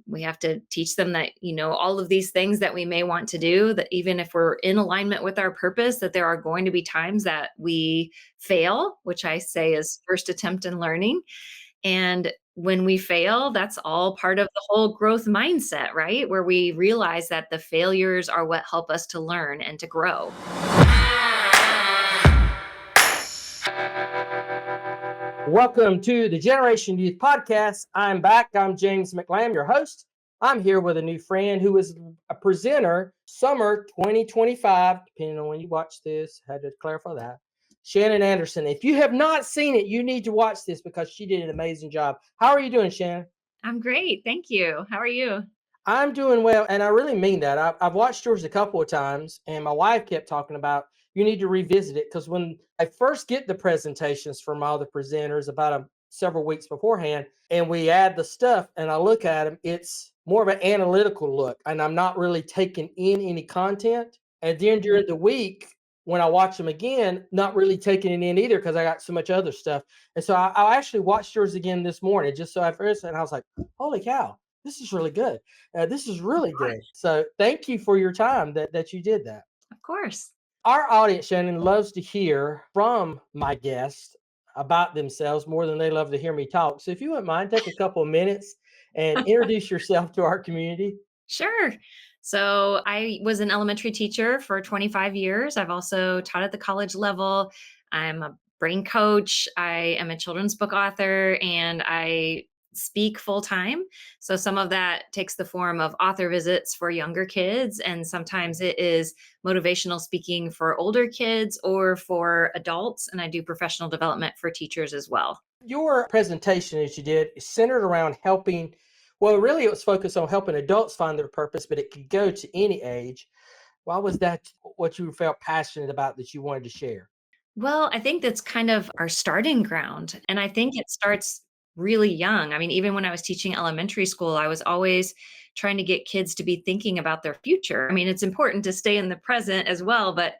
We have to teach them that, all of these things that we may want to do, that even if we're in alignment with our purpose, that there are going to be times that we fail, which I say is first attempt in learning. And when we fail, that's all part of the whole growth mindset, right? Where we realize that the failures are what help us to learn and to grow. Welcome to the Generation Youth Podcast. I'm back. I'm James McLam, your host. I'm here with a new friend who is a presenter summer 2025, depending on when you watch this. Had to clarify that. Shannon Anderson. If you have not seen it, you need to watch this because she did an amazing job. How are you doing, Shannon? I'm great. Thank you. How are you? I'm doing well, and I really mean that. I've watched yours a couple of times, and my wife kept talking about you need to revisit it because when I first get the presentations from all the presenters about several weeks beforehand, and we add the stuff, and I look at them, it's more of an analytical look, and I'm not really taking in any content. And then during the week, when I watch them again, not really taking it in either because I got so much other stuff. And so I actually watched yours again this morning just so I first, and I was like, holy cow, this is really good. This is really good. So thank you for your time that you did that. Of course. Our audience, Shannon, loves to hear from my guests about themselves more than they love to hear me talk. So if you wouldn't mind, take a couple of minutes and introduce yourself to our community. Sure. So I was an elementary teacher for 25 years. I've also taught at the college level. I'm a brain coach. I am a children's book author and I speak full time. So some of that takes the form of author visits for younger kids. And sometimes it is motivational speaking for older kids or for adults. And I do professional development for teachers as well. Your presentation, as you did, is centered around helping. Well, really, it was focused on helping adults find their purpose, but it could go to any age. Why was that what you felt passionate about that you wanted to share? Well, I think that's kind of our starting ground. And I think it starts really young. I mean, even when I was teaching elementary school, I was always trying to get kids to be thinking about their future. I mean, it's important to stay in the present as well, but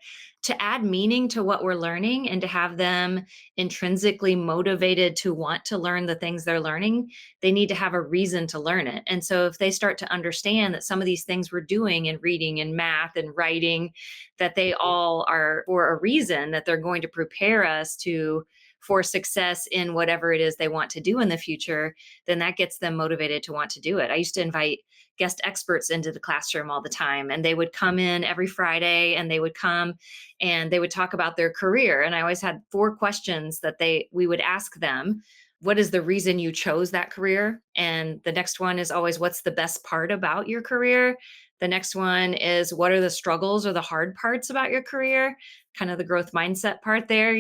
to add meaning to what we're learning and to have them intrinsically motivated to want to learn the things they're learning, they need to have a reason to learn it. And so if they start to understand that some of these things we're doing in reading and math and writing, that they all are for a reason, that they're going to prepare us to for success in whatever it is they want to do in the future, then that gets them motivated to want to do it. I used to invite guest experts into the classroom all the time, and they would come in every Friday and they would come and they would talk about their career. And I always had four questions that we would ask them. What is the reason you chose that career? And the next one is always, what's the best part about your career? The next one is, what are the struggles or the hard parts about your career? Kind of the growth mindset part there.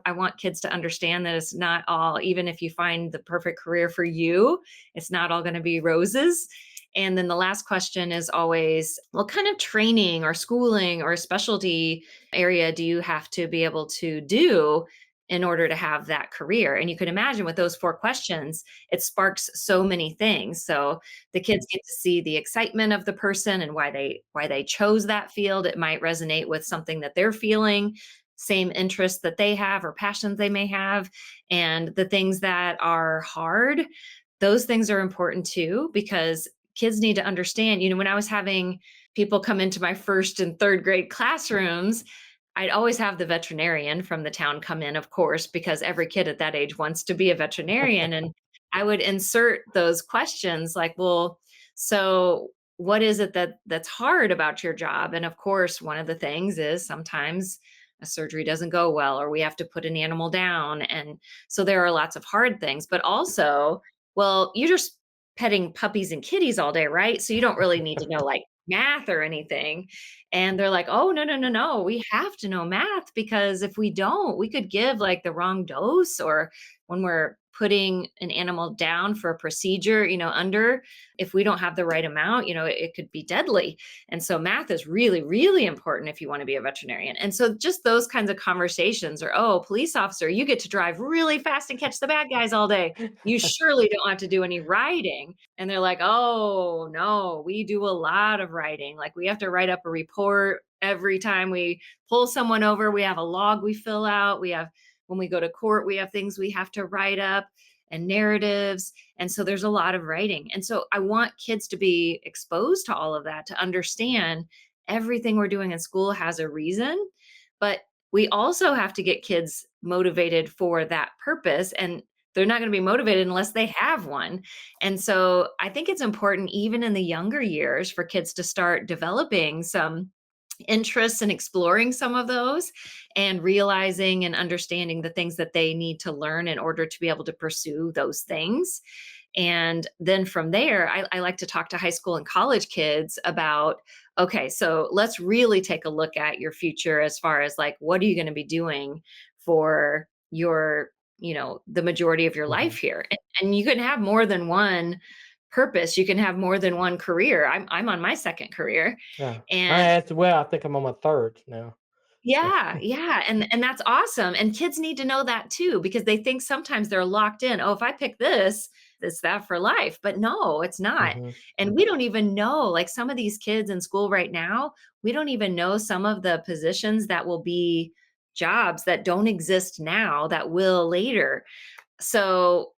I want kids to understand that it's not all, even if you find the perfect career for you, it's not all going to be roses. And then the last question is always, what kind of training or schooling or specialty area do you have to be able to do in order to have that career? And you can imagine with those four questions, it sparks so many things. So the kids get to see the excitement of the person and why they chose that field. It might resonate with something that they're feeling, same interests that they have or passions they may have. And the things that are hard, those things are important too, because kids need to understand, when I was having people come into my first and third grade classrooms, I'd always have the veterinarian from the town come in, of course, because every kid at that age wants to be a veterinarian. And I would insert those questions like, well, so what is it that's hard about your job? And of course, one of the things is sometimes a surgery doesn't go well, or we have to put an animal down. And so there are lots of hard things, but also, well, you're just petting puppies and kitties all day, right? So you don't really need to know like math or anything. And they're like, oh, no, no, no, no. We have to know math because if we don't, we could give like the wrong dose, or when we're putting an animal down for a procedure, under, if we don't have the right amount, it could be deadly. And so math is really, really important if you want to be a veterinarian. And so just those kinds of conversations, or, oh, police officer, you get to drive really fast and catch the bad guys all day. You surely don't have to do any riding. And they're like, oh, no, we do a lot of writing. Like we have to write up a report every time we pull someone over. We have a log we fill out. When we go to court, we have things we have to write up. and narratives. And so there's a lot of writing. And so I want kids to be exposed to all of that, to understand everything we're doing in school has a reason. But we also have to get kids motivated for that purpose. And they're not going to be motivated unless they have one. And so I think it's important, even in the younger years, for kids to start developing some interests and exploring some of those and realizing and understanding the things that they need to learn in order to be able to pursue those things. And then from there, I like to talk to high school and college kids about, okay, so let's really take a look at your future as far as like, what are you going to be doing for your, the majority of your life Mhm. here? And you can have more than one purpose. You can have more than one career. I'm on my second career. Yeah. I And as well, I think I'm on my 3rd now. So yeah, yeah, and that's awesome, and kids need to know that too because they think sometimes they're locked in, "Oh, if I pick this, it's that for life," but no, it's not, mhm, and we don't even know, like, some of these kids in school right now, we don't even know some of the positions that will be jobs that don't exist now that will later. So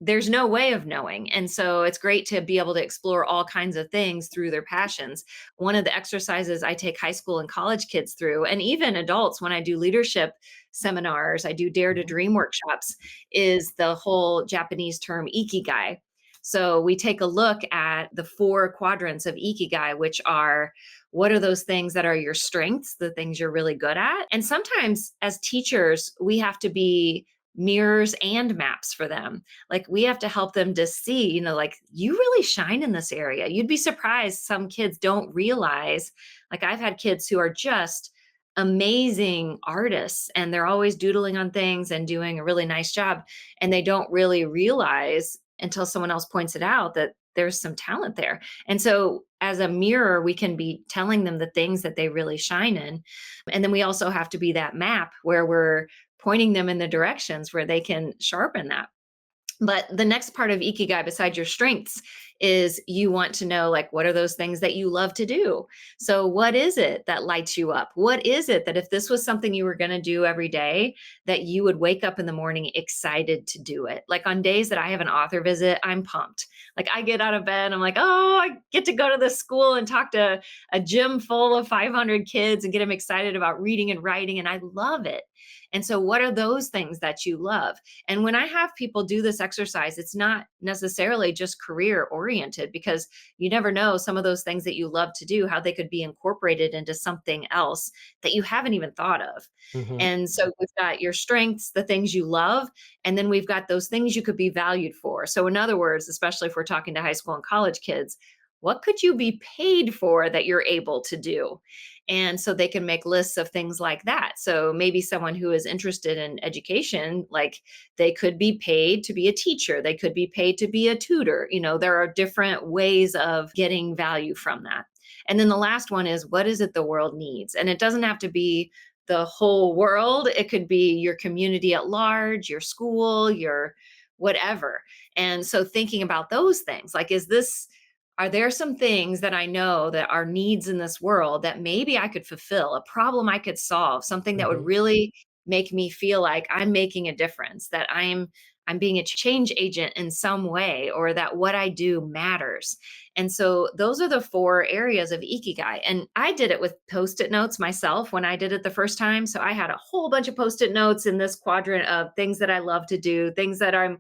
there's no way of knowing. And so it's great to be able to explore all kinds of things through their passions. One of the exercises I take high school and college kids through, and even adults when I do leadership seminars, I do Dare to mhm, Dream workshops, is the whole Japanese term ikigai. So we take a look at the four quadrants of ikigai, which are what are those things that are your strengths, the things you're really good at? And sometimes as teachers, we have to be mirrors and maps for them. Like we have to help them to see, like you really shine in this area. You'd be surprised some kids don't realize. Like I've had kids who are just amazing artists and they're always doodling on things and doing a really nice job and they don't really realize until someone else points it out that there's some talent there. And so as a mirror we can be telling them the things that they really shine in. And then we also have to be that map where we're pointing them in the directions where they can sharpen that. But the next part of ikigai, besides your strengths, is you want to know like, what are those things that you love to do? So, what is it that lights you up? What is it that if this was something you were going to do every day, that you would wake up in the morning excited to do it? Like on days that I have an author visit, I'm pumped. Like I get out of bed, I'm like, oh, I get to go to this school and talk to a gym full of 500 kids and get them excited about reading and writing. And I love it. And so, what are those things that you love? And when I have people do this exercise, it's not necessarily just career oriented because you never know some of those things that you love to do, how they could be incorporated into something else that you haven't even thought of. mhm. And so we've got your strengths, the things you love, and then we've got those things you could be valued for. So, in other words, especially if we're talking to high school and college kids, what could you be paid for that you're able to do? And so they can make lists of things like that. So maybe someone who is interested in education, like they could be paid to be a teacher, they could be paid to be a tutor. There are different ways of getting value from that. And then the last one is what is it the world needs? And it doesn't have to be the whole world, it could be your community at large, your school, your whatever. And so thinking about those things, like, are there some things that I know that are needs in this world that maybe I could fulfill, a problem I could solve, something that would Mhm. really make me feel like I'm making a difference, that I'm being a change agent in some way, or that what I do matters. And so those are the four areas of ikigai. And I did it with post-it notes myself when I did it the first time. So I had a whole bunch of post-it notes in this quadrant of things that I love to do, things that I'm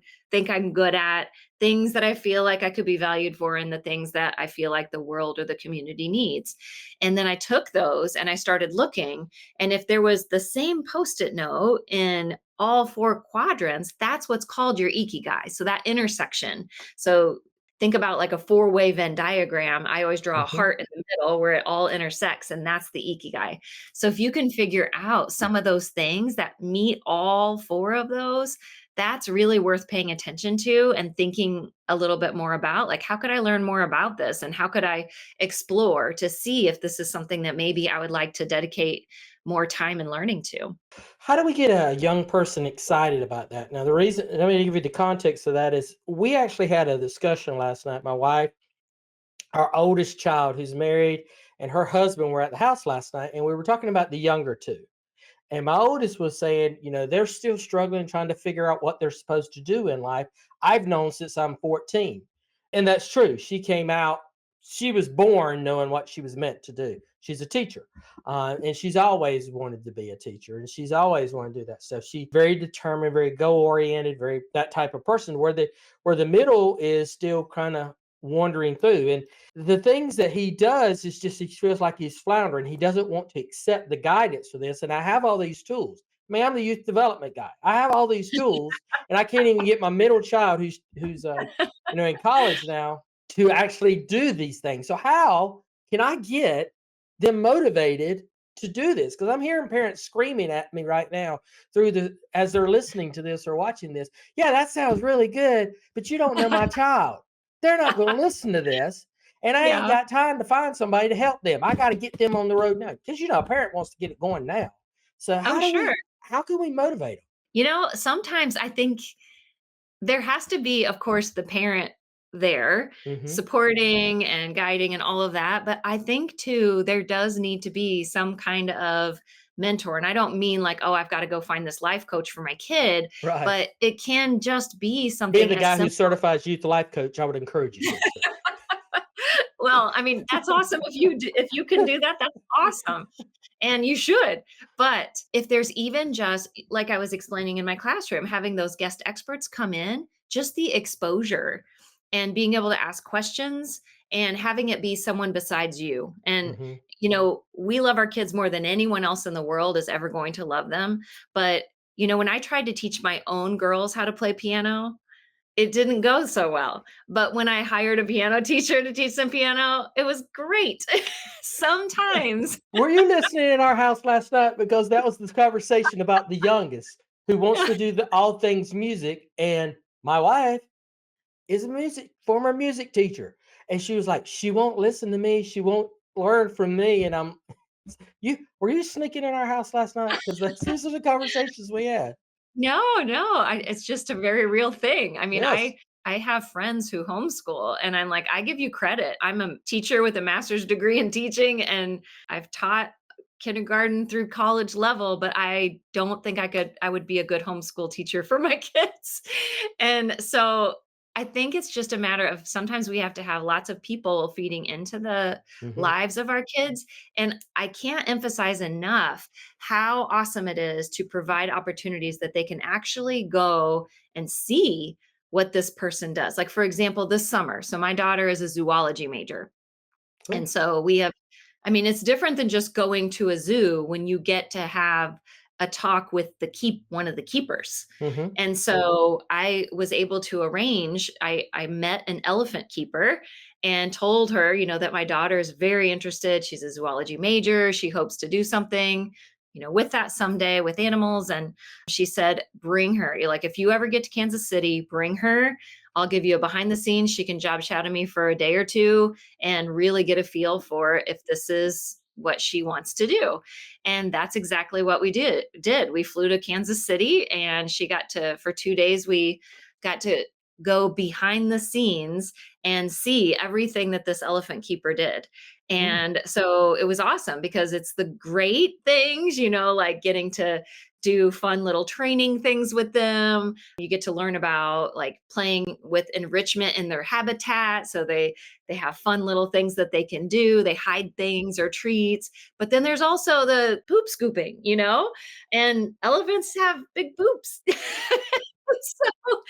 good at, things that I feel like I could be valued for, and the things that I feel like the world or the community needs. And then I took those and I started looking. And if there was the same post it note in all four quadrants, that's what's called your ikigai. So that intersection. So think about like a four-way Venn diagram. I always draw a Mhm. heart in the middle where it all intersects, and that's the ikigai. So if you can figure out some of those things that meet all four of those, that's really worth paying attention to and thinking a little bit more about, like, how could I learn more about this and how could I explore to see if this is something that maybe I would like to dedicate more time and learning to. How do we get a young person excited about that? Now, the reason, let me give you the context of that is we actually had a discussion last night. My wife, our oldest child who's married, and her husband were at the house last night, and we were talking about the younger two. And my oldest was saying, they're still struggling trying to figure out what they're supposed to do in life. I've known since I'm 14. And that's true. She was born knowing what she was meant to do. She's a teacher. And she's always wanted to be a teacher, and she's always wanted to do that stuff. She's very determined, very goal oriented, very that type of person. Where the middle is still kind of wandering through. And the things that he does is just he feels like he's floundering. He doesn't want to accept the guidance for this. And I have all these tools. I mean, I'm the youth development guy. I have all these tools, and I can't even get my middle child, who's in college now, to actually do these things. So how can I get them motivated to do this? Because I'm hearing parents screaming at me right now as they're listening to this or watching this. Yeah, that sounds really good, but you don't know my child. They're not going to listen to this. And I ain't Yeah. got time to find somebody to help them. I got to get them on the road now. Because a parent wants to get it going now. So Oh, sure. how can we motivate Sometimes I think there has to be, of course, the parent there them? Hmm. supporting and guiding and all of that. But I think too, there does need to be some kind of mentor. And I don't mean like, oh, I've got to go find this life coach for my kid, Right. but it can just be Being something the as guy who simple. certifies youth life coach, I would encourage you to. So. Well, I mean, that's awesome. If you can do that, that's awesome. And you should. But if there's even just like I was explaining in my classroom, having those guest experts come in, just the exposure and being able to ask questions and having it be someone besides you. And Hmm. we love our kids more than anyone else in the world is ever going to love them. But when I tried to teach my own girls how to play piano, it didn't go so well. But when I hired a piano teacher to teach them piano, it was great. Sometimes. Were you listening in our house last night? Because that was the conversation about the youngest who wants to do all things music. And my wife is a former music teacher. And she was like, she won't listen to me. She won't learn from me. And were you sneaking in our house last night? Because these are the conversations we had. No, no, it's just a very real thing. I mean, Yes. I have friends who homeschool, and I'm like, I give you credit. I'm a teacher with a master's degree in teaching, and I've taught kindergarten through college level, but I don't think I would be a good homeschool teacher for my kids. And so I think it's just a matter of sometimes we have to have lots of people feeding into the Hmm. lives of our kids. And I can't emphasize enough how awesome it is to provide opportunities that they can actually go and see what this person does. Like, for example, this summer. So, my daughter is a zoology major. And Cool. so I mean, it's different than just going to a zoo when you get to have a talk with one of the keepers. Hmm. And so I was able to arrange, I met an elephant keeper and told her, that my daughter is very interested. She's a zoology major. She hopes to do something, with that someday with animals. And she said, bring her. Like, if you ever get to Kansas City, bring her. I'll give you a behind the scenes. She can job shadow me for a day or two and really get a feel for if this is what she wants to do. And that's exactly what we did. We flew to Kansas City, and for 2 days, we got to go behind the scenes and see everything that this elephant keeper did. And so it was awesome because it's the great things, like getting to do fun little training things with them. You get to learn about like playing with enrichment in their habitat. So they have fun little things that they can do. They hide things or treats. But then there's also the poop scooping, and elephants have big poops. So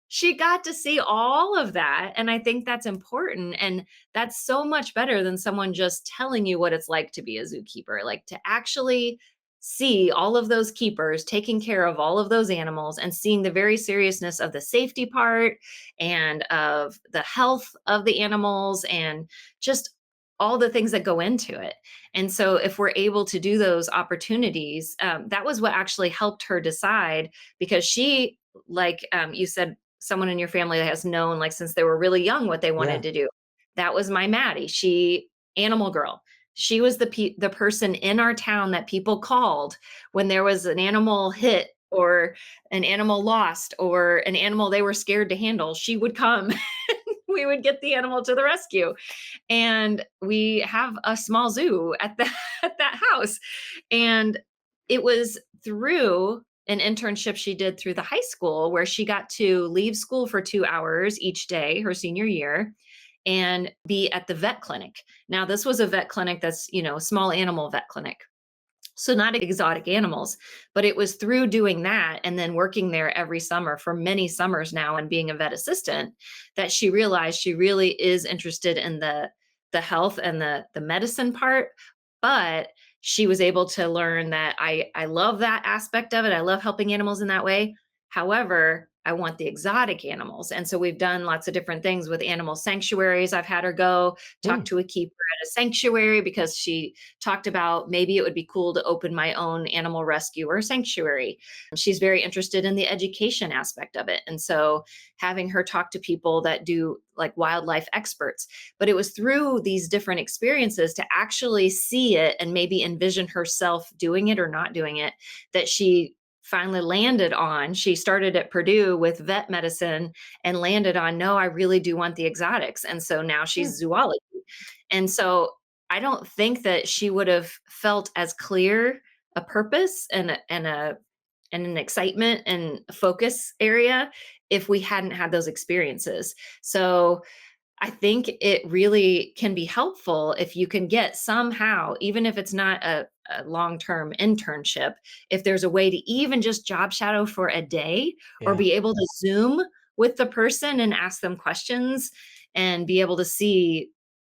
she got to see all of that. And I think that's important. And that's so much better than someone just telling you what it's like to be a zookeeper, like to actually see all of those keepers taking care of all of those animals and seeing the very seriousness of the safety part and of the health of the animals and just all the things that go into it. And so, if we're able to do those opportunities, that was what actually helped her decide because she, like you said, someone in your family that has known like since they were really young what they wanted Yeah. to do. That was my Maddie. She animal girl. She was the person in our town that people called when there was an animal hit or an animal lost or an animal they were scared to handle. She would come. We would get the animal to the rescue. And we have a small zoo at that at that house. And It was through an internship she did through the high school where she got to leave school for 2 hours each day her senior year and be at the vet clinic. Now, this was a vet clinic that's, a small animal vet clinic. So not exotic animals, but it was through doing that and then working there every summer for many summers now and being a vet assistant that she realized she really is interested in the health and the medicine part. But she was able to learn that I love that aspect of it. I love helping animals in that way. However, I want the exotic animals. And so we've done lots of different things with animal sanctuaries. I've had her go talk Mm, to a keeper at a sanctuary because she talked about maybe it would be cool to open my own animal rescue or sanctuary. She's very interested in the education aspect of it. And so having her talk to people that do like wildlife experts. But it was through these different experiences to actually see it and maybe envision herself doing it or not doing it that she finally landed on. She started at Purdue with vet medicine and landed on, no, I really do want the exotics. And so now mm, she's zoology. And so I don't think that she would have felt as clear a purpose and an excitement and focus area if we hadn't had those experiences. So I think it really can be helpful if you can get somehow, even if it's not a long term internship, if there's a way to even just job shadow for a day or yeah. be able to Zoom with the person and ask them questions and be able to see,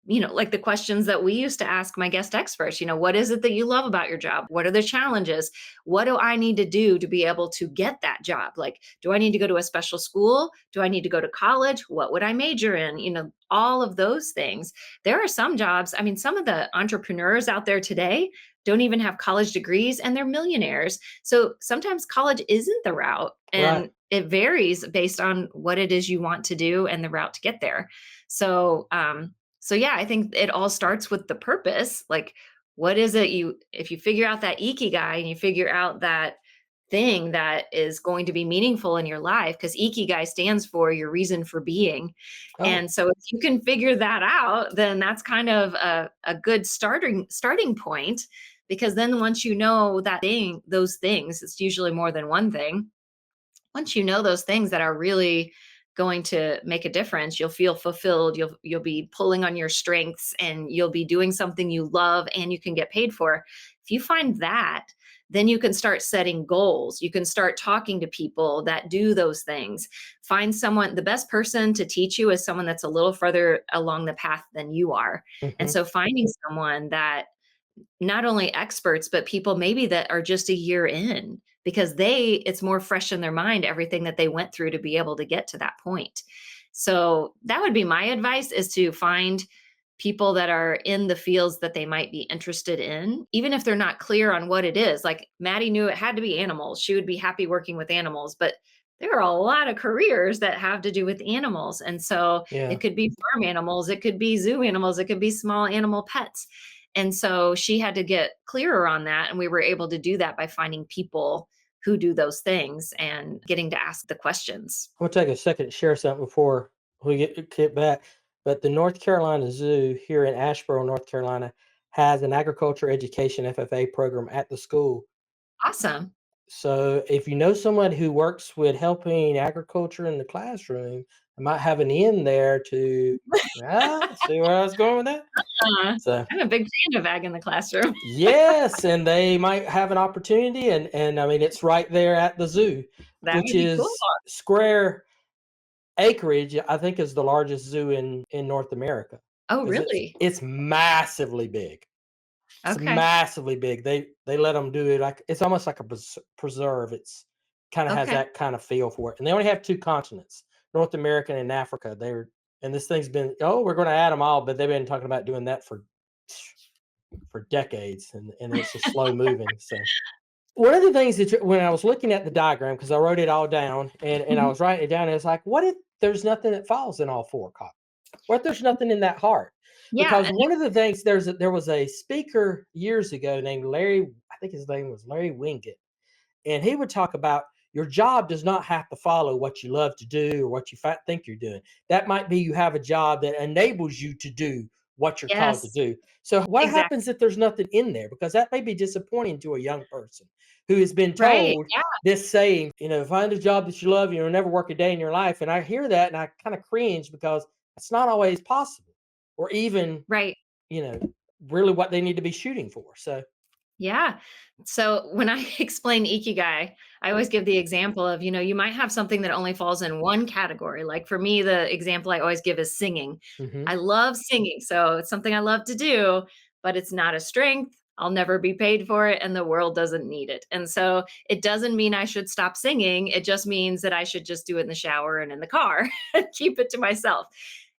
like the questions that we used to ask my guest experts, what is it that you love about your job? What are the challenges? What do I need to do to be able to get that job? Like, do I need to go to a special school? Do I need to go to college? What would I major in? All of those things. There are some jobs, I mean, some of the entrepreneurs out there today don't even have college degrees and they're millionaires. So sometimes college isn't the route Right. and it varies based on what it is you want to do and the route to get there. So, yeah, I think it all starts with the purpose. Like, what is it if you figure out that ikigai and you figure out that thing that is going to be meaningful in your life, because ikigai stands for your reason for being. Oh, And so if you can figure that out, then that's kind of a good starting point. Because then once you know that thing, those things, it's usually more than one thing. Once you know those things that are really going to make a difference, you'll feel fulfilled, you'll be pulling on your strengths and you'll be doing something you love and you can get paid for. If you find that, then you can start setting goals. You can start talking to people that do those things. Find someone, the best person to teach you is someone that's a little further along the path than you are. And mhm. so finding someone that not only experts, but people maybe that are just a year in because it's more fresh in their mind, everything that they went through to be able to get to that point. So that would be my advice is to find people that are in the fields that they might be interested in, even if they're not clear on what it is. Like Maddie knew it had to be animals. She would be happy working with animals, but there are a lot of careers that have to do with animals. And so it Yeah. could be farm animals, it could be zoo animals, it could be small animal pets. And so she had to get clearer on that. And we were able to do that by finding people who do those things and getting to ask the questions. I'm gonna take a second to share something before we get back. But the North Carolina Zoo here in Asheboro, North Carolina, has an agriculture education FFA program at the school. Awesome. So if you know someone who works with helping agriculture in the classroom, I might have an in there to see where I was going with that. So I'm a big fan of ag in the classroom. yes, and they might have an opportunity, and I mean it's right there at the zoo, That which would be cool. is square acreage. I think is the largest zoo in North America Oh, because really? it's massively big. It's Okay. massively big. They let them do it like it's almost like a preserve. It's kinda has Okay. that kind of feel for it, and they only have 2 continents, North America and Africa. They're and this thing's been, "Oh, we're gonna add them all," but they've been talking about doing that for decades, and it's just slow moving, so one of the things that when I was looking at the diagram, because I wrote it all down and I Mhm. was writing it down, it's like, what if there's nothing that falls in all 4 col what if there's nothing in that heart? Yeah, Because one of the things there was a speaker years ago named Larry, I think his name was Larry Winget, and he would talk about your job does not have to follow what you love to do or what you think you're doing. That might be you have a job that enables you to do what you're called to Yes, do. So what exactly. happens if there's nothing in there? Because that may be disappointing to a young person who has been Right, told yeah, this saying, find a job that you love, you'll never work a day in your life. And I hear that and I kind of cringe because it's not always possible or even, right. you know, really what they need to be shooting for. So, Yeah. So when I explain ikigai, I always give the example of, you might have something that only falls in one category. Like for me, the example I always give is singing. mhm, I love singing, so it's something I love to do, but it's not a strength. I'll never be paid for it, and the world doesn't need it. And so it doesn't mean I should stop singing. It just means that I should just do it in the shower and in the car and keep it to myself.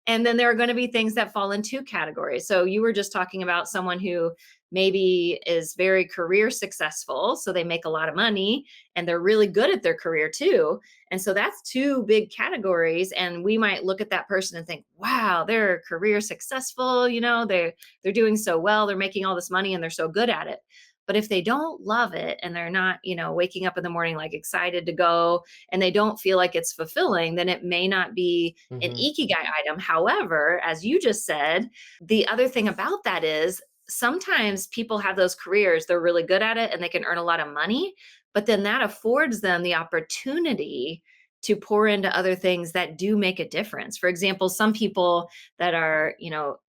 And then there are going to be things that fall in two categories. So you were just talking about someone who maybe is very career successful. So they make a lot of money and they're really good at their career too. And so that's two big categories. And we might look at that person and think, wow, they're career successful, they're doing so well, they're making all this money and they're so good at it. But if they don't love it and they're not, waking up in the morning like excited to go and they don't feel like it's fulfilling, then it may not be an mhm, ikigai item. However, as you just said, the other thing about that is sometimes people have those careers, they're really good at it and they can earn a lot of money, but then that affords them the opportunity to pour into other things that do make a difference. For example, some people that are,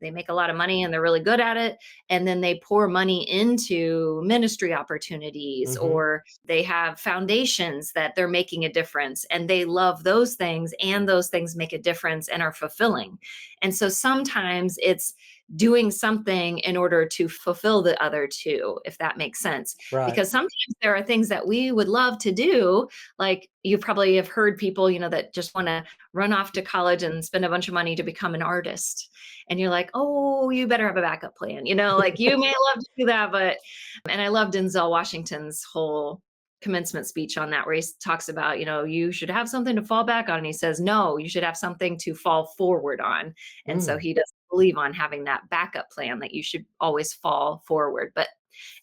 they make a lot of money and they're really good at it, and then they pour money into ministry opportunities, mhm, or they have foundations that they're making a difference and they love those things and those things make a difference and are fulfilling. And so sometimes it's doing something in order to fulfill the other two, if that makes sense. right. Because sometimes there are things that we would love to do. Like you probably have heard people, that just want to run off to college and spend a bunch of money to become an artist. And you're like, oh, you better have a backup plan. Like you may love to do that, and I love Denzel Washington's whole commencement speech on that, where he talks about, you should have something to fall back on. And he says, no, you should have something to fall forward on. And so Mm, he doesn't believe on having that backup plan, that you should always fall forward. But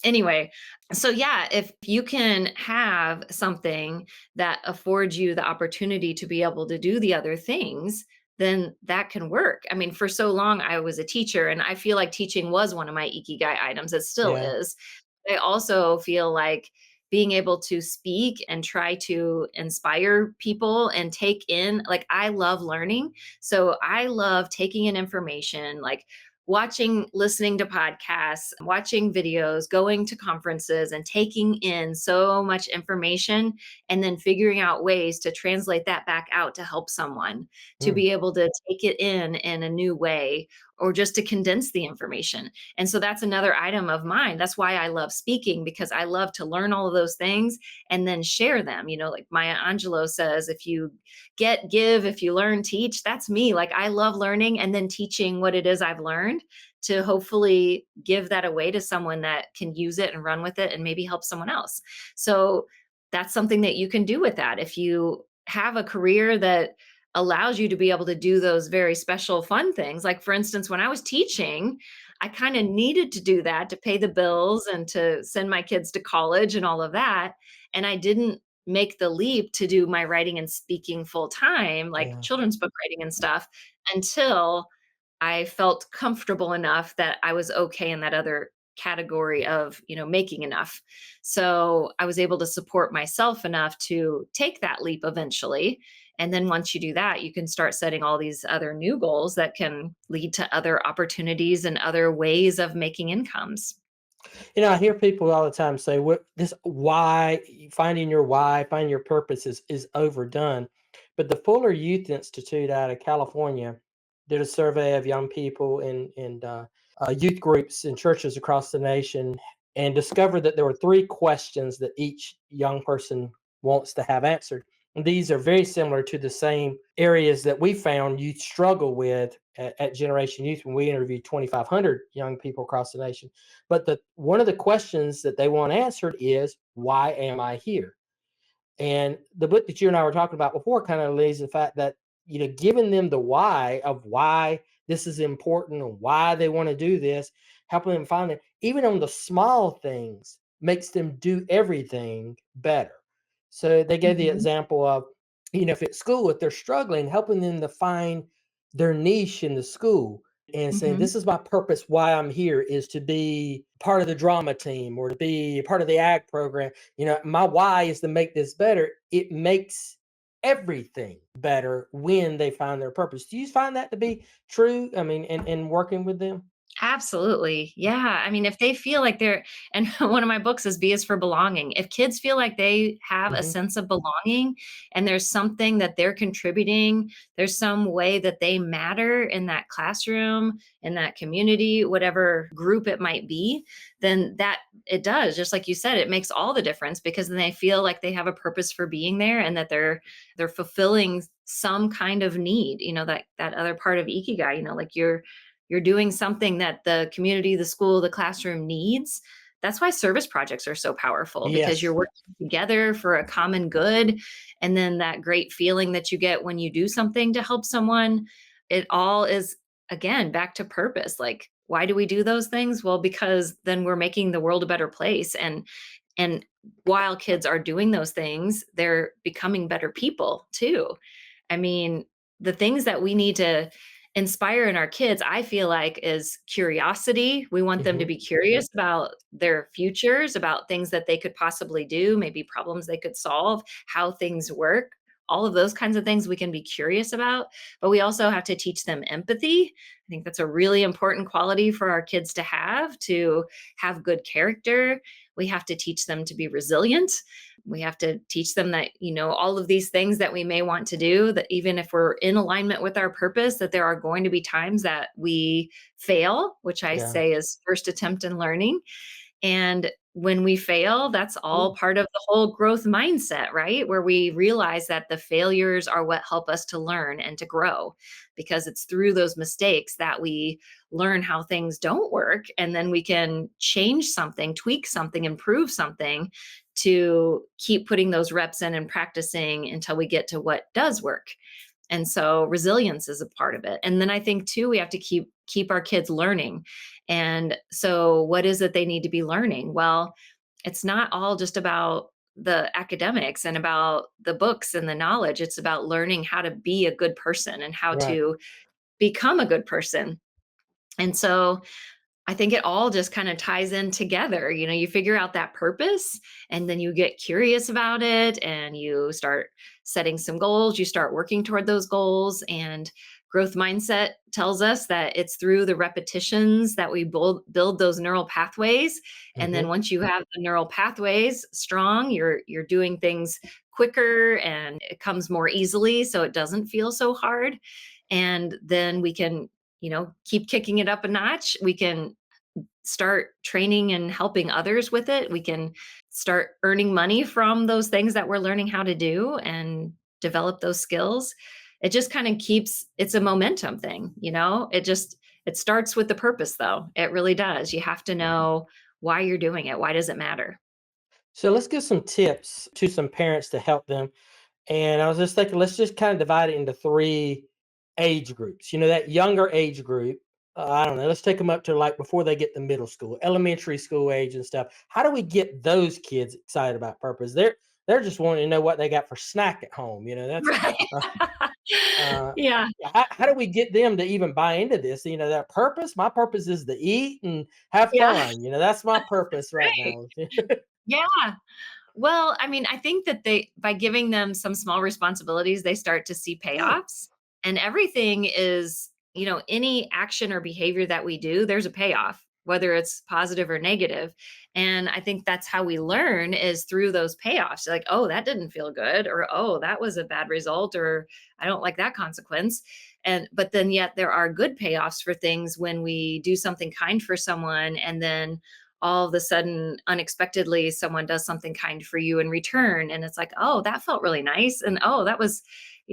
anyway, so yeah, if you can have something that affords you the opportunity to be able to do the other things, then that can work. I mean, for so long I was a teacher and I feel like teaching was one of my ikigai items. It still yeah. is. I also feel like being able to speak and try to inspire people and take in, like, I love learning. So I love taking in information, like listening to podcasts, watching videos, going to conferences, and taking in so much information and then figuring out ways to translate that back out to help someone to Mm. be able to take it in a new way, or just to condense the information. And so that's another item of mine. That's why I love speaking, because I love to learn all of those things and then share them. Like Maya Angelou says, if you give, if you learn, teach. That's me. Like I love learning and then teaching what it is I've learned to hopefully give that away to someone that can use it and run with it and maybe help someone else. So that's something that you can do with that. If you have a career that allows you to be able to do those very special fun things. Like for instance, when I was teaching, I kind of needed to do that to pay the bills and to send my kids to college and all of that. And I didn't make the leap to do my writing and speaking full time, like Yeah. children's book writing and stuff, until I felt comfortable enough that I was okay in that other category of, making enough. So I was able to support myself enough to take that leap eventually. And then once you do that, you can start setting all these other new goals that can lead to other opportunities and other ways of making incomes. I hear people all the time say, "What this why finding your why, finding your purpose is overdone." But the Fuller Youth Institute out of California did a survey of young people in youth groups in churches across the nation, and discovered that there were three questions that each young person wants to have answered. And these are very similar to the same areas that we found youth struggle with at Generation Youth when we interviewed 2,500 young people across the nation. But the one of the questions that they want answered is, why am I here? And the book that you and I were talking about before kind of lays the fact that, giving them the why of why this is important and why they want to do this, helping them find it, even on the small things, makes them do everything better. So they gave the Mhm. example of, if at school, if they're struggling, helping them to find their niche in the school, and saying, Mhm. "This is my purpose, why I'm here is to be part of the drama team or to be part of the ag program. My why is to make this better." It makes everything better when they find their purpose. Do you find that to be true? I mean, in working with them? Absolutely. Yeah. I mean, if they feel like they're, and one of my books is B is for belonging. If kids feel like they have a Mhm. sense of belonging and there's something that they're contributing, there's some way that they matter in that classroom, in that community, whatever group it might be, then that it does, just like you said, it makes all the difference because then they feel like they have a purpose for being there and that they're fulfilling some kind of need, that other part of ikigai, like you're doing something that the community, the school, the classroom needs. That's why service projects are so powerful because Yes. you're working together for a common good. And then that great feeling that you get when you do something to help someone, it all is, again, back to purpose. Like, why do we do those things? Well, because then we're making the world a better place. And while kids are doing those things, they're becoming better people too. I mean, the things that we need to inspire in our kids, I feel like, is curiosity. We want them to Mhm. be curious about their futures, about things that they could possibly do, maybe problems they could solve, how things work. All of those kinds of things we can be curious about, but we also have to teach them empathy. I think that's a really important quality for our kids to have good character. We have to teach them to be resilient. We have to teach them that, all of these things that we may want to do, that even if we're in alignment with our purpose, that there are going to be times that we fail, which I Yeah. say is first attempt in learning. And when we fail, that's Yeah. all part of the whole growth mindset, right? Where we realize that the failures are what help us to learn and to grow, because it's through those mistakes that we learn how things don't work. And then we can change something, tweak something, improve something to keep putting those reps in and practicing until we get to what does work. And so resilience is a part of it. And then I think too, we have to keep our kids learning. And so what is it they need to be learning? Well, it's not all just about the academics and about the books and the knowledge. It's about learning how to be a good person and how Right. to become a good person. And so I think it all just kind of ties in together. You figure out that purpose and then you get curious about it and you start setting some goals, you start working toward those goals. And growth mindset tells us that it's through the repetitions that we build those neural pathways. And then Mhm. once you have the neural pathways strong, you're doing things quicker and it comes more easily so it doesn't feel so hard. And then we can keep kicking it up a notch. We can start training and helping others with it. We can start earning money from those things that we're learning how to do and develop those skills. It just kind of keeps, it's a momentum thing. It starts with the purpose though. It really does. You have to know why you're doing it. Why does it matter? So let's give some tips to some parents to help them. And I was just thinking, let's just kind of divide it into three age groups. That younger age group, I don't know, let's take them up to like before they get to middle school, elementary school age and stuff. How do we get those kids excited about purpose? They're just wanting to know what they got for snack at home. That's Right. uh, uh, Yeah. how do we get them to even buy into this? That purpose. My purpose is to eat and have Yeah. fun. That's my That's purpose right great. now. Yeah. Well, I mean, I think that by giving them some small responsibilities, they start to see Yeah. payoffs. And everything is, any action or behavior that we do, there's a payoff, whether it's positive or negative. And I think that's how we learn is through those payoffs. Like, oh, that didn't feel good, or oh, that was a bad result, or I don't like that consequence. But then yet there are good payoffs for things when we do something kind for someone and then all of a sudden unexpectedly someone does something kind for you in return and it's like, oh, that felt really nice, and oh, that was,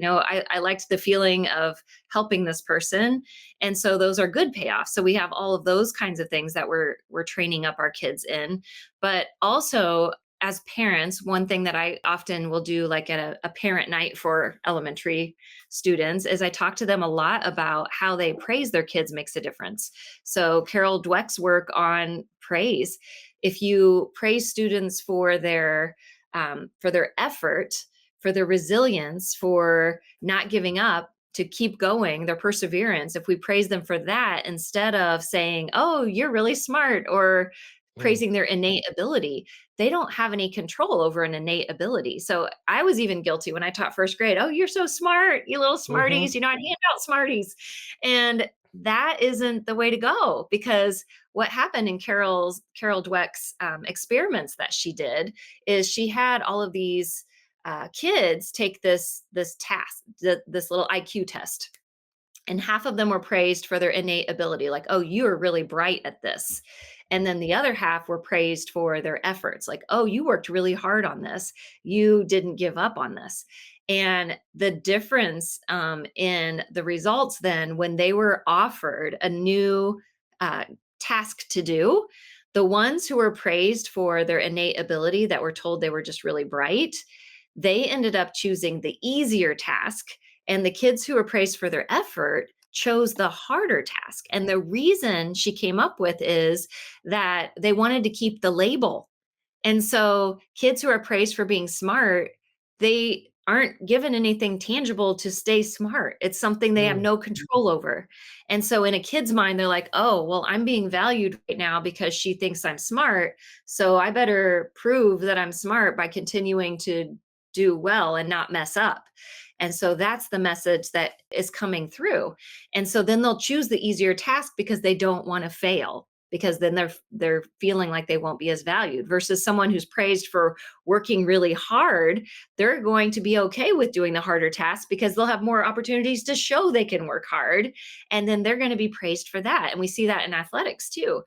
I liked the feeling of helping this person. And so those are good payoffs. So we have all of those kinds of things that we're training up our kids in. But also, as parents, one thing that I often will do, like at a parent night for elementary students, is I talk to them a lot about how they praise their kids makes a difference. So Carol Dweck's work on praise, if you praise students for their effort, for their resilience, for not giving up, to keep going, their perseverance, if we praise them for that instead of saying, "Oh, you're really smart," or Mm. praising their innate ability, they don't have any control over an innate ability. So I was even guilty when I taught first grade. "Oh, you're so smart, you little Mhm. smarties." I'd hand out smarties. And that isn't the way to go, because what happened in Carol Dweck's experiments that she did is she had all of these kids take this task, this little IQ test, and half of them were praised for their innate ability, like, "Oh, you are really bright at this." And then the other half were praised for their efforts, like, "Oh, you worked really hard on this, you didn't give up on this." And the difference in the results then, when they were offered a new uh, task to do, the ones who were praised for their innate ability, that were told they were just really bright, they ended up choosing the easier task, and the kids who were praised for their effort chose the harder task. And the reason she came up with is that they wanted to keep the label. And so kids who are praised for being smart, they aren't given anything tangible to stay smart. It's something they have Mm. no control over. And so in a kid's mind, they're like, "Oh, well, I'm being valued right now because she thinks I'm smart. So I better prove that I'm smart by continuing to do well and not mess up." And so that's the message that is coming through. And so then they'll choose the easier task because they don't want to fail, because then they're feeling like they won't be as valued, versus someone who's praised for working really hard. They're going to be okay with doing the harder tasks because they'll have more opportunities to show they can work hard, and then they're going to be praised for that. And we see that in athletics too.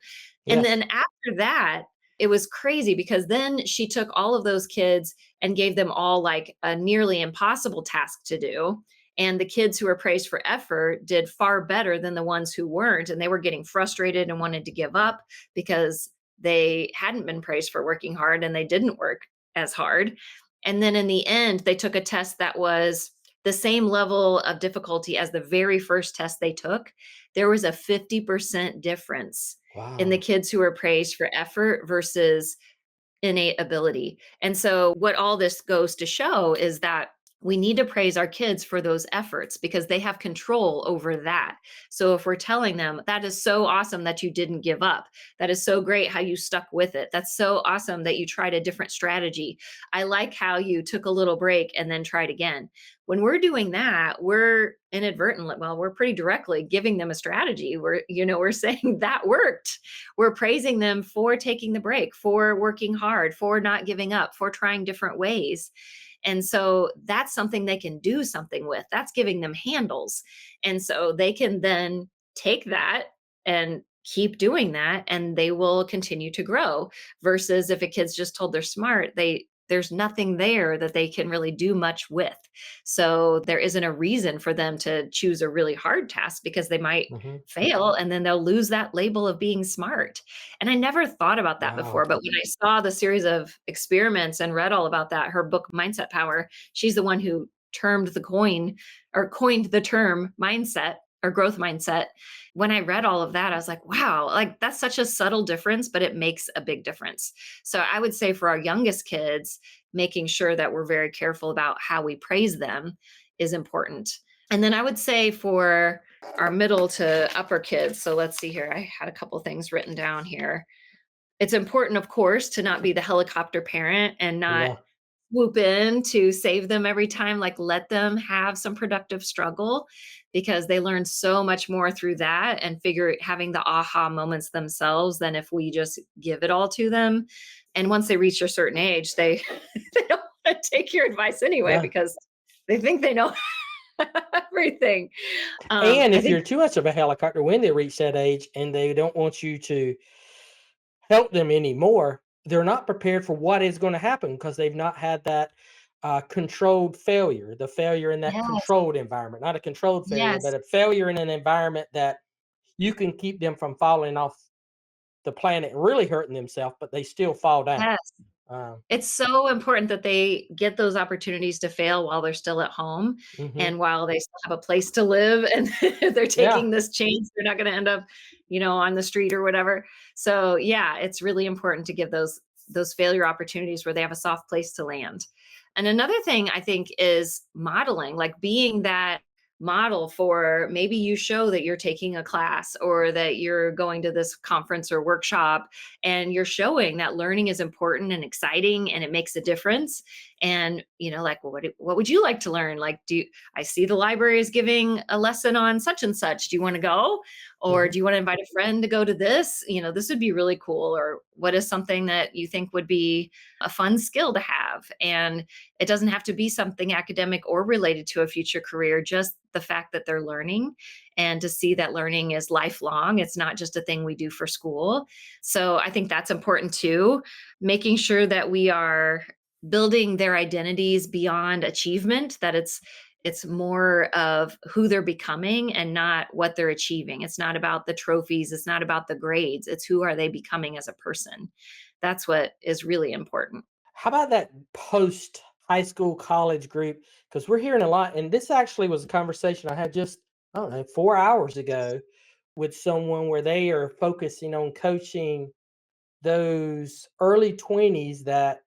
And Yes. then after that, it was crazy because then she took all of those kids and gave them all like a nearly impossible task to do. And the kids who were praised for effort did far better than the ones who weren't. And they were getting frustrated and wanted to give up because they hadn't been praised for working hard and they didn't work as hard. And then in the end, they took a test that was the same level of difficulty as the very first test they took. There was a 50% difference in the Wow. kids who were praised for effort versus innate ability. And so, what all this goes to show is that we need to praise our kids for those efforts because they have control over that. So, if we're telling them, "That is so awesome that you didn't give up. That is so great how you stuck with it. That's so awesome that you tried a different strategy. I like how you took a little break and then tried again." When we're doing that, we're inadvertently, well, we're pretty directly giving them a strategy. We're saying that worked. We're praising them for taking the break, for working hard, for not giving up, for trying different ways. And so that's something they can do something with. That's giving them handles. And so they can then take that and keep doing that, and they will continue to grow. Versus if a kid's just told they're smart, there's nothing there that they can really do much with. So there isn't a reason for them to choose a really hard task because they might Mhm. fail and then they'll lose that label of being smart. And I never thought about that before, Wow. but when I saw the series of experiments and read all about that, her book Mindset Power, she's the one who termed the coin or coined the term mindset or growth mindset. When I read all of that, I was like, wow, like that's such a subtle difference, but it makes a big difference. So I would say for our youngest kids, making sure that we're very careful about how we praise them is important. And then I would say for our middle to upper kids, so let's see here. I had a couple things written down here. It's important, of course, to not be the helicopter parent and not Yeah. swoop in to save them every time. Like, let them have some productive struggle because they learn so much more through that and figure having the aha moments themselves than if we just give it all to them. And once they reach a certain age, they they don't want to take your advice anyway Yeah. because they think they know everything. And I if think you're too much of a helicopter when they reach that age and they don't want you to help them anymore, they're not prepared for what is gonna happen because 'cause they've not had that, controlled failure, the failure in that yes, controlled environment, not a controlled failure, but yes, a failure in an environment that you can keep them from falling off the planet and really hurting themselves, but they still fall down. yes. Um, It's so important that they get those opportunities to fail while they're still at home mhm. and while they still have a place to live and they're Yeah. taking this chance. They're not going to end up, on the street or whatever. So yeah, it's really important to give those failure opportunities where they have a soft place to land. And another thing I think is modeling, like being that model for, maybe you show that you're taking a class or that you're going to this conference or workshop, and you're showing that learning is important and exciting and it makes a difference. And like, well, what would you like to learn? Like, I see the library is giving a lesson on such and such, do you want to go? Or Mhm. do you want to invite a friend to go to this? This would be really cool. Or what is something that you think would be a fun skill to have? And it doesn't have to be something academic or related to a future career, just the fact that they're learning, and to see that learning is lifelong. It's not just a thing we do for school. So I think that's important too, making sure that we are building their identities beyond achievement, that it's more of who they're becoming and not what they're achieving. It's not about the trophies, it's not about the grades, it's who are they becoming as a person. That's what is really important. How about that post high school, college group? Because we're hearing a lot, and this actually was a conversation I had just, I don't know, 4 hours ago with someone where they are focusing on coaching those early 20s that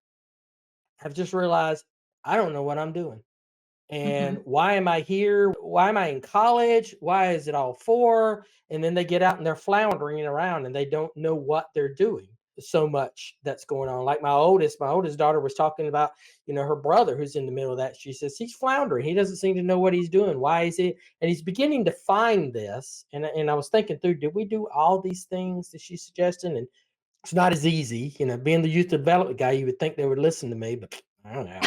have just realized, I don't know what I'm doing. And Mhm. why am I here? Why am I in college? Why is it all for? And then they get out and they're floundering around and they don't know what they're doing. So much that's going on. Like my oldest daughter was talking about, her brother who's in the middle of that. She says he's floundering. He doesn't seem to know what he's doing. Why is he? And he's beginning to find this. And I was thinking through, did we do all these things that she's suggesting? And it's not as easy. Being the youth development guy, you would think they would listen to me, but I don't know.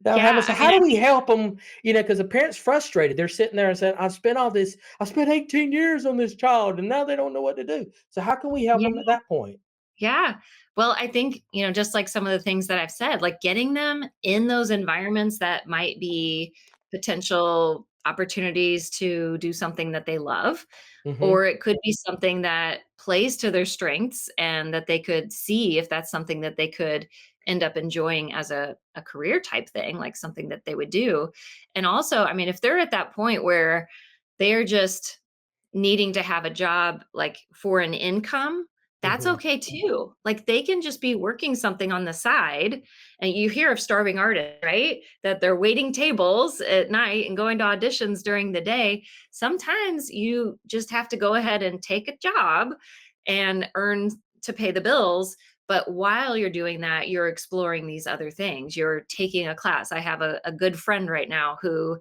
Don't have Yeah, us. So I mean, how I do we think help them? Because the parents frustrated. They're sitting there and saying, I spent 18 years on this child and now they don't know what to do. So how can we help yeah. them at that point? Yeah. Well, I think, just like some of the things that I've said, like getting them in those environments that might be potential opportunities to do something that they love, Hmm. or it could be something that plays to their strengths and that they could see if that's something that they could end up enjoying as a career type thing, like something that they would do. And also, I mean, if they're at that point where they're just needing to have a job like for an income, that's Hmm. okay too. Like they can just be working something on the side. And you hear of starving artists, right? That they're waiting tables at night and going to auditions during the day. Sometimes you just have to go ahead and take a job and earn to pay the bills. But while you're doing that, you're exploring these other things. You're taking a class. I have a good friend right now who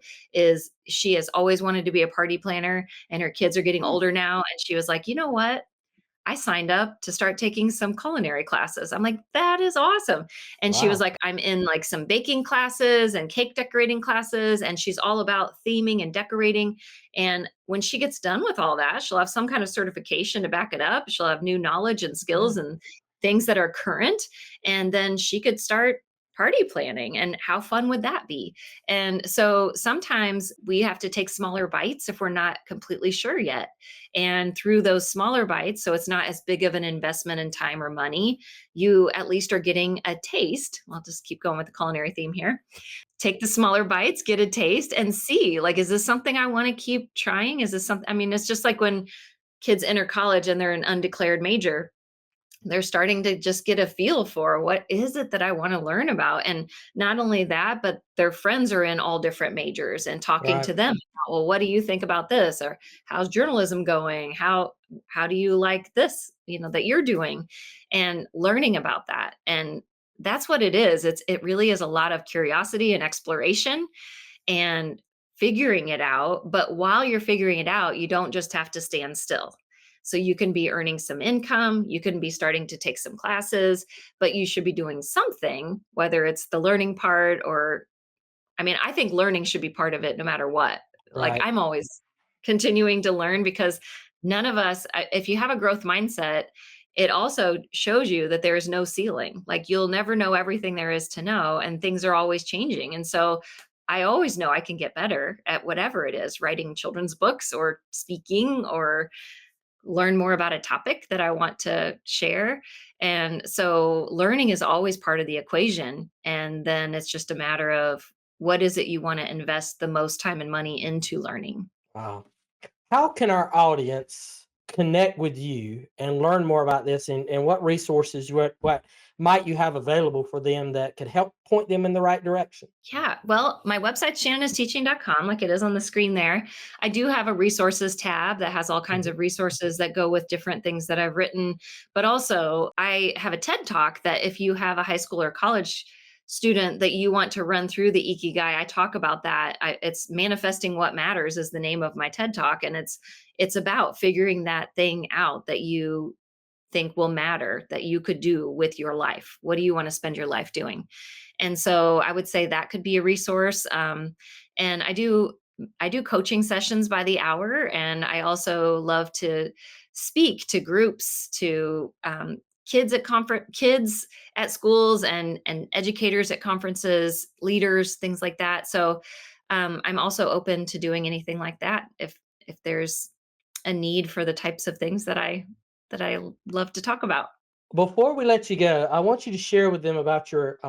she has always wanted to be a party planner, and her kids are getting Hmm. older now. And she was like, you know what? I signed up to start taking some culinary classes. I'm like, that is awesome. And she was Wow. like, I'm in like some baking classes and cake decorating classes. And she's all about theming and decorating. And when she gets done with all that, she'll have some kind of certification to back it up. She'll have new knowledge and Yeah. skills and things that are current. And then she could start party planning. And how fun would that be? And so sometimes we have to take smaller bites if we're not completely sure yet. And through those smaller bites, so it's not as big of an investment in time or money, you at least are getting a taste. I'll just keep going with the culinary theme here. Take the smaller bites, get a taste, and see, like, is this something I want to keep trying? Is this something? I mean, it's just like when kids enter college and they're an undeclared major, they're starting to just get a feel for what is it that I want to learn about. And not only that, but their friends are in all different majors and talking Right. to them about, well, what do you think about this? Or how's journalism going? How do you like this, that you're doing? And learning about that. And that's what it is. It really is a lot of curiosity and exploration and figuring it out. But while you're figuring it out, you don't just have to stand still. So you can be earning some income, you can be starting to take some classes, but you should be doing something, whether it's the learning part or, I mean, I think learning should be part of it no matter what. Like Right. I'm always continuing to learn because none of us, if you have a growth mindset, it also shows you that there is no ceiling. Like you'll never know everything there is to know, and things are always changing. And so I always know I can get better at whatever it is, writing children's books or speaking or learn more about a topic that I want to share. And so learning is always part of the equation. And then it's just a matter of what is it you want to invest the most time and money into learning. Wow. How can our audience connect with you and learn more about this, and what resources, what might you have available for them that could help point them in the right direction? Yeah, well, my website's shannonisteaching.com, like it is on the screen there. I do have a resources tab that has all kinds Mhm. of resources that go with different things that I've written. But also, I have a TED talk that if you have a high school or college student that you want to run through the Ikigai, I talk about that. It's Manifesting What Matters is the name of my TED talk, and it's about figuring that thing out that you think will matter that you could do with your life. What do you want to spend your life doing? And so I would say that could be a resource. And I do coaching sessions by the hour, and I also love to speak to groups, to kids at schools, and educators at conferences, leaders, things like that. So I'm also open to doing anything like that if there's a need for the types of things that I love to talk about. Before we let you go, I want you to share with them about your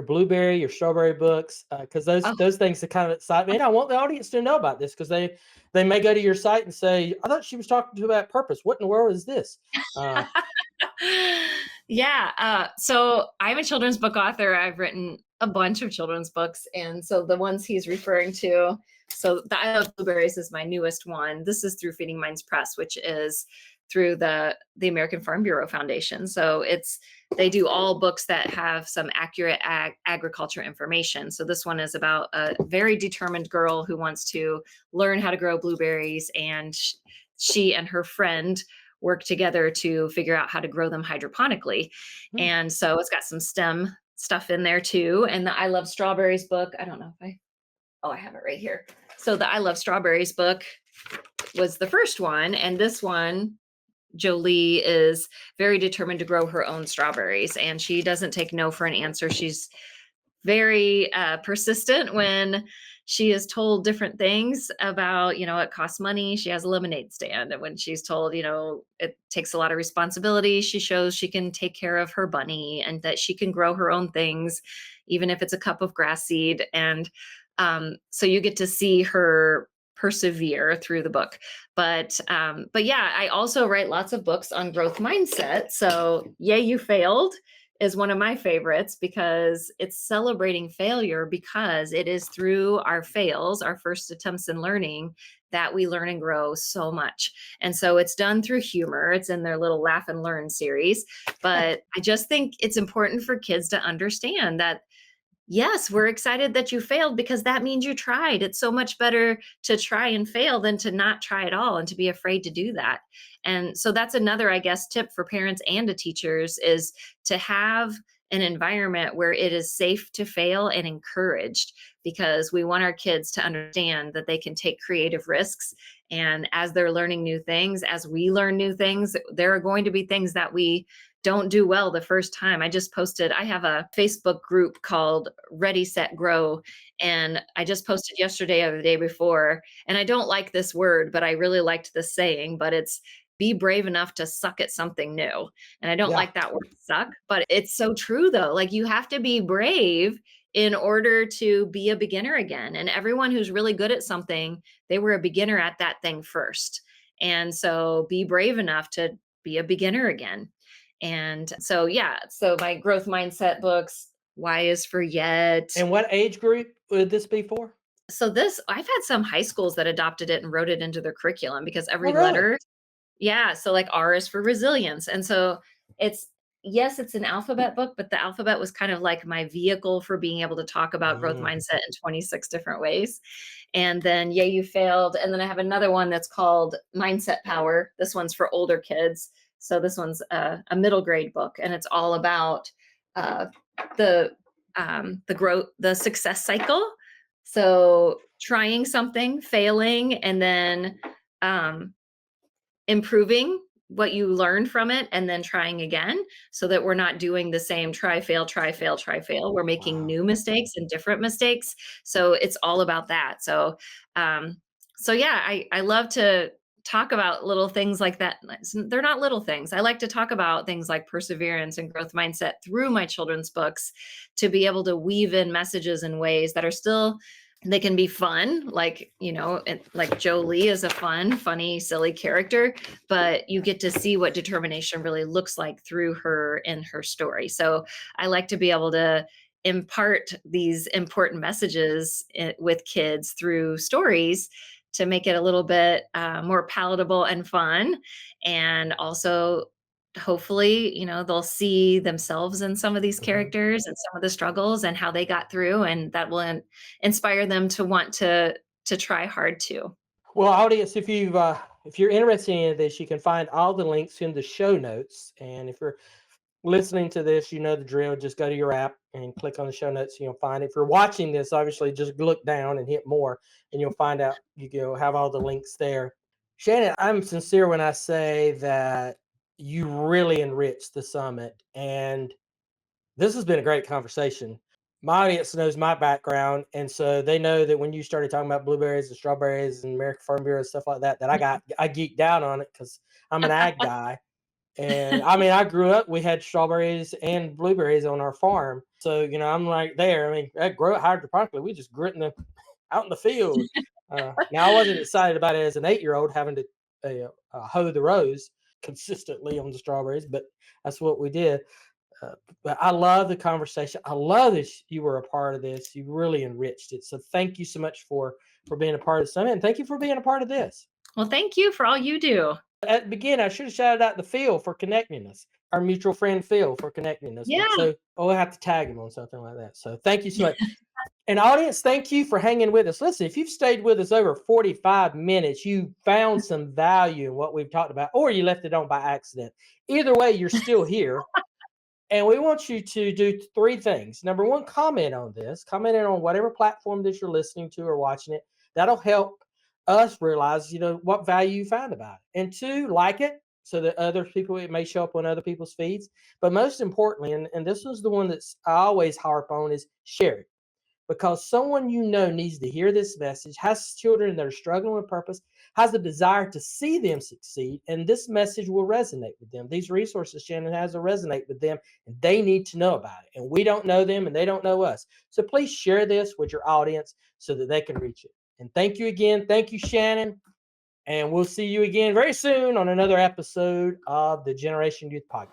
blueberry, your strawberry books, because Oh. those things that kind of excite me. And I want the audience to know about this because they may go to your site and say, "I thought she was talking to about purpose. What in the world is this?" Uh, Yeah, so I'm a children's book author. I've written a bunch of children's books, and so the ones he's referring to, so the I Love Blueberries is my newest one. This is through Feeding Minds Press, which is through the American Farm Bureau Foundation. So they do all books that have some accurate agriculture information. So this one is about a very determined girl who wants to learn how to grow blueberries, and she and her friend work together to figure out how to grow them hydroponically. hmm. And so it's got some STEM stuff in there too. And the I Love Strawberries book, I don't know if I have it right here. So the I Love Strawberries book was the first one. And this one, Jolie is very determined to grow her own strawberries, and she doesn't take no for an answer. She's very persistent when she is told different things about, it costs money. She has a lemonade stand. And when she's told, it takes a lot of responsibility, she shows she can take care of her bunny and that she can grow her own things, even if it's a cup of grass seed. And so you get to see her persevere through the book. But yeah, I also write lots of books on growth mindset. So Yay You Failed is one of my favorites because it's celebrating failure, because it is through our fails, our first attempts in learning, that we learn and grow so much. And so it's done through humor. It's in their little Laugh and Learn series. But I just think it's important for kids to understand that yes, we're excited that you failed because that means you tried. It's so much better to try and fail than to not try at all and to be afraid to do that. And so that's another, I guess, tip for parents and to teachers is to have an environment where it is safe to fail and encouraged, because we want our kids to understand that they can take creative risks. And as they're learning new things, as we learn new things, there are going to be things that we don't do well the first time. I have a Facebook group called Ready, Set, Grow. And I just posted yesterday or the day before. And I don't like this word, but I really liked the saying, but it's be brave enough to suck at something new. And I don't Yeah. like that word suck, but it's so true though. Like you have to be brave in order to be a beginner again. And everyone who's really good at something, they were a beginner at that thing first. And so be brave enough to be a beginner again. And so, yeah, so my growth mindset books, Y is for Yet. And what age group would this be for? So I've had some high schools that adopted it and wrote it into their curriculum because Oh, every really? letter, yeah. So like R is for resilience. And so it's, yes, it's an alphabet book, but the alphabet was kind of like my vehicle for being able to talk about growth Mm. mindset in 26 different ways. And then, yeah, you failed. And then I have another one that's called Mindset Power. This one's for older kids. So this one's a middle grade book, and it's all about uh, the the success cycle. So trying something, failing, and then um, improving what you learned from it and then trying again, so that we're not doing the same try, fail, try, fail, try, fail. We're making Wow. new mistakes and different mistakes. So it's all about that. Um, so yeah, I love to talk about little things like that. They're not little things. I like to talk about things like perseverance and growth mindset through my children's books to be able to weave in messages in ways that are still They can be fun, like, like Jolie is a fun, funny, silly character, but you get to see what determination really looks like through her and her story. So I like to be able to impart these important messages with kids through stories to make it a little bit more palatable and fun. And also, hopefully, they'll see themselves in some of these Mhm. characters and some of the struggles and how they got through, and that will inspire them to want to try hard too. Well, audience, if you're interested in any of this, you can find all the links in the show notes. And if you're listening to this, you know the drill. Just go to your app and click on the show notes, and you'll find it. If you're watching this, obviously, just look down and hit more, and you'll find out. You'll have all the links there. Shannon, I'm sincere when I say that you really enriched the summit, and this has been a great conversation. My audience knows my background, and so they know that when you started talking about blueberries and strawberries and American Farm Bureau and stuff like that, that I geeked out on it because I'm an ag guy. And I mean, I grew up, we had strawberries and blueberries on our farm. So, I'm right there. I mean, I grew it hydroponically. We just grew it out in the field. Now, I wasn't excited about it as an 8-year old having to hoe the rows consistently on the strawberries, but that's what we did. But I love the conversation. I love that you were a part of this. You really enriched it. So thank you so much for being a part of the summit, and thank you for being a part of this. Well, thank you for all you do. At the beginning, I should have shouted out the Phil for connecting us, our mutual friend Phil for connecting us. But Yeah. so we'll have to tag him on something like that. So thank you so much. And audience, thank you for hanging with us. Listen, if you've stayed with us over 45 minutes, you found some value in what we've talked about, or you left it on by accident. Either way, you're still here. And we want you to do three things. Number one, comment on this, comment it on whatever platform that you're listening to or watching it. That'll help us realize, what value you found about it. And two, like it so that other people, it may show up on other people's feeds. But most importantly, and this was the one that's I always harp on, is share it, because someone needs to hear this message, has children that are struggling with purpose, has a desire to see them succeed, and this message will resonate with them. These resources Shannon has will resonate with them, and they need to know about it. And we don't know them, and they don't know us. So please share this with your audience so that they can reach it. And thank you again. Thank you, Shannon. And we'll see you again very soon on another episode of the Generation Youth Podcast.